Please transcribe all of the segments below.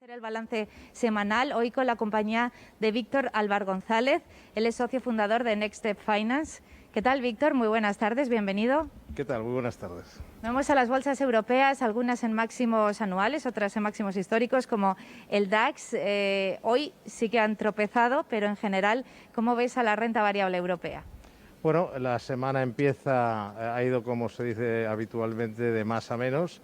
Hacer el balance semanal hoy con la compañía de Víctor Álvar González. Él es socio fundador de Next Step Finance. ¿Qué tal, Víctor? Muy buenas tardes, bienvenido. ¿Qué tal? Muy buenas tardes. Vamos a las bolsas europeas, algunas en máximos anuales, otras en máximos históricos, como el DAX. Hoy sí que han tropezado, pero en general, ¿cómo ves a la renta variable europea? Bueno, la semana ha ido, como se dice habitualmente, de más a menos.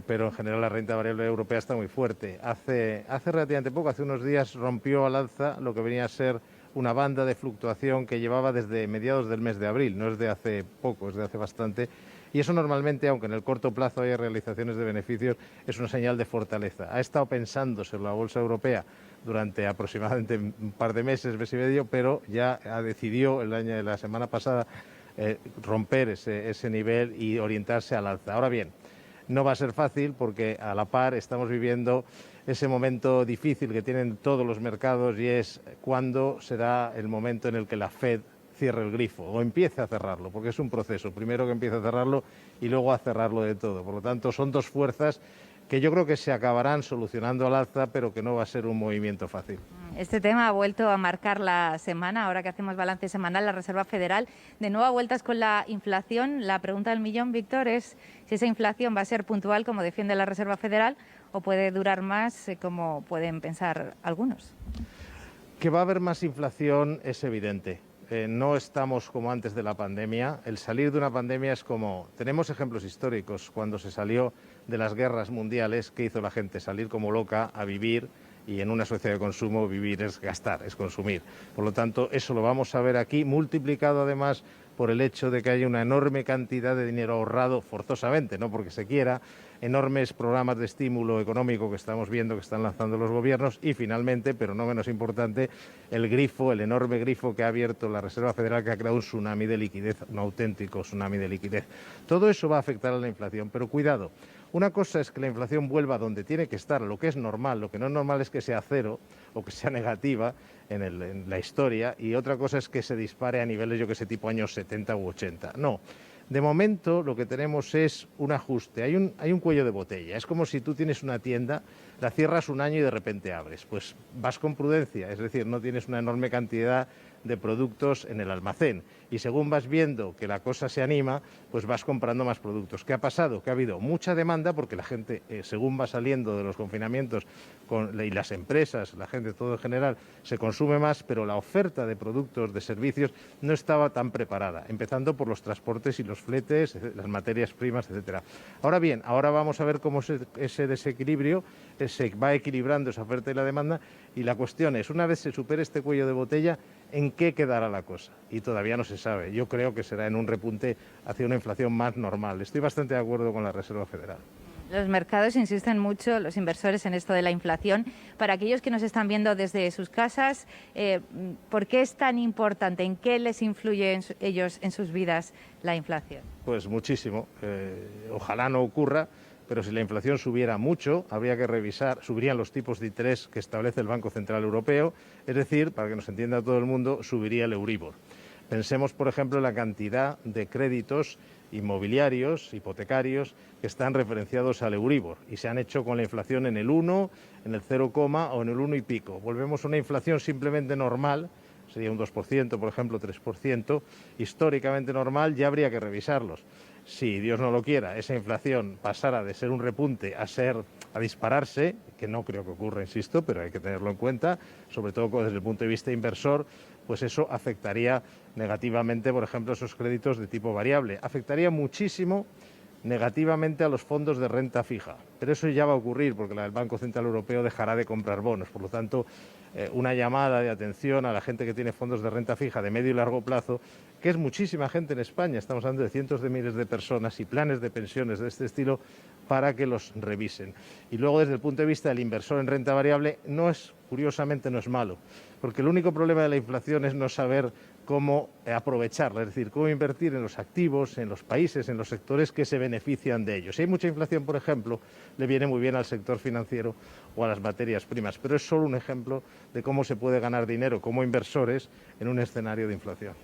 Pero en general la renta variable europea está muy fuerte. Hace relativamente poco, hace unos días, rompió al alza lo que venía a ser una banda de fluctuación que llevaba desde mediados del mes de abril, no es de hace poco, es de hace bastante. Y eso normalmente, aunque en el corto plazo haya realizaciones de beneficios, es una señal de fortaleza. Ha estado pensándose la bolsa europea durante aproximadamente un par de meses, mes y medio, pero ya decidió la semana pasada romper ese nivel y orientarse al alza. Ahora bien, no va a ser fácil porque a la par estamos viviendo ese momento difícil que tienen todos los mercados y es cuándo será el momento en el que la Fed cierre el grifo o empiece a cerrarlo, porque es un proceso, primero que empiece a cerrarlo y luego a cerrarlo de todo. Por lo tanto, son dos fuerzas que yo creo que se acabarán solucionando al alza, pero que no va a ser un movimiento fácil. Este tema ha vuelto a marcar la semana, ahora que hacemos balance semanal, la Reserva Federal, de nuevo a vueltas con la inflación. La pregunta del millón, Víctor, es si esa inflación va a ser puntual, como defiende la Reserva Federal, o puede durar más, como pueden pensar algunos. Que va a haber más inflación es evidente. No estamos como antes de la pandemia. El salir de una pandemia es como... Tenemos ejemplos históricos. Cuando se salió de las guerras mundiales, ¿qué hizo la gente? Salir como loca a vivir, y en una sociedad de consumo vivir es gastar, es consumir. Por lo tanto, eso lo vamos a ver aquí, multiplicado además por el hecho de que haya una enorme cantidad de dinero ahorrado forzosamente, no porque se quiera, enormes programas de estímulo económico que estamos viendo que están lanzando los gobiernos y finalmente, pero no menos importante, el enorme grifo que ha abierto la Reserva Federal, que ha creado un tsunami de liquidez, un auténtico tsunami de liquidez. Todo eso va a afectar a la inflación, pero cuidado. Una cosa es que la inflación vuelva donde tiene que estar, lo que es normal. Lo que no es normal es que sea cero o que sea negativa en la historia, y otra cosa es que se dispare a niveles, yo que sé, tipo años 70 u 80. No. De momento lo que tenemos es un ajuste, hay un cuello de botella. Es como si tú tienes una tienda, la cierras un año y de repente abres. Pues vas con prudencia, es decir, no tienes una enorme cantidad de productos en el almacén. Y según vas viendo que la cosa se anima, pues vas comprando más productos. ¿Qué ha pasado? Que ha habido mucha demanda porque la gente, según va saliendo de los confinamientos y las empresas, la gente todo en general, se consume más, pero la oferta de productos, de servicios, no estaba tan preparada, empezando por los transportes y los fletes, las materias primas, etcétera. Ahora bien, ahora vamos a ver cómo ese desequilibrio se va equilibrando, esa oferta y la demanda, y la cuestión es, una vez se supere este cuello de botella, ¿en qué quedará la cosa? Y todavía no se sabe. Yo creo que será en un repunte hacia una inflación más normal. Estoy bastante de acuerdo con la Reserva Federal. Los mercados insisten mucho, los inversores, en esto de la inflación. Para aquellos que nos están viendo desde sus casas, ¿por qué es tan importante? ¿En qué les influye ellos en sus vidas la inflación? Pues muchísimo. Ojalá no ocurra, pero si la inflación subiera mucho, habría que revisar, subirían los tipos de interés que establece el Banco Central Europeo, es decir, para que nos entienda todo el mundo, subiría el Euribor. Pensemos, por ejemplo, en la cantidad de créditos inmobiliarios, hipotecarios, que están referenciados al Euribor y se han hecho con la inflación en el 1, en el 0, o en el 1 y pico. Volvemos a una inflación simplemente normal, sería un 2%, por ejemplo, 3%, históricamente normal, ya habría que revisarlos. Si Dios no lo quiera, esa inflación pasara de ser un repunte a dispararse, que no creo que ocurra, insisto, pero hay que tenerlo en cuenta, sobre todo desde el punto de vista inversor, pues eso afectaría negativamente, por ejemplo, esos créditos de tipo variable. Afectaría muchísimo negativamente a los fondos de renta fija, pero eso ya va a ocurrir porque el Banco Central Europeo dejará de comprar bonos. Por lo tanto, una llamada de atención a la gente que tiene fondos de renta fija de medio y largo plazo, que es muchísima gente en España, estamos hablando de cientos de miles de personas y planes de pensiones de este estilo, para que los revisen. Y luego, desde el punto de vista del inversor en renta variable, curiosamente no es malo, porque el único problema de la inflación es no saber cómo aprovecharla, es decir, cómo invertir en los activos, en los países, en los sectores que se benefician de ellos. Si hay mucha inflación, por ejemplo, le viene muy bien al sector financiero o a las materias primas, pero es solo un ejemplo de cómo se puede ganar dinero como inversores en un escenario de inflación.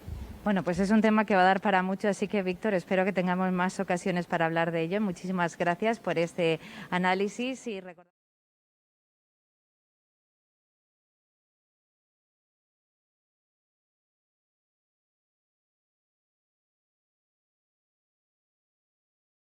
Bueno, pues es un tema que va a dar para mucho, así que, Víctor, espero que tengamos más ocasiones para hablar de ello. Muchísimas gracias por este análisis y recordar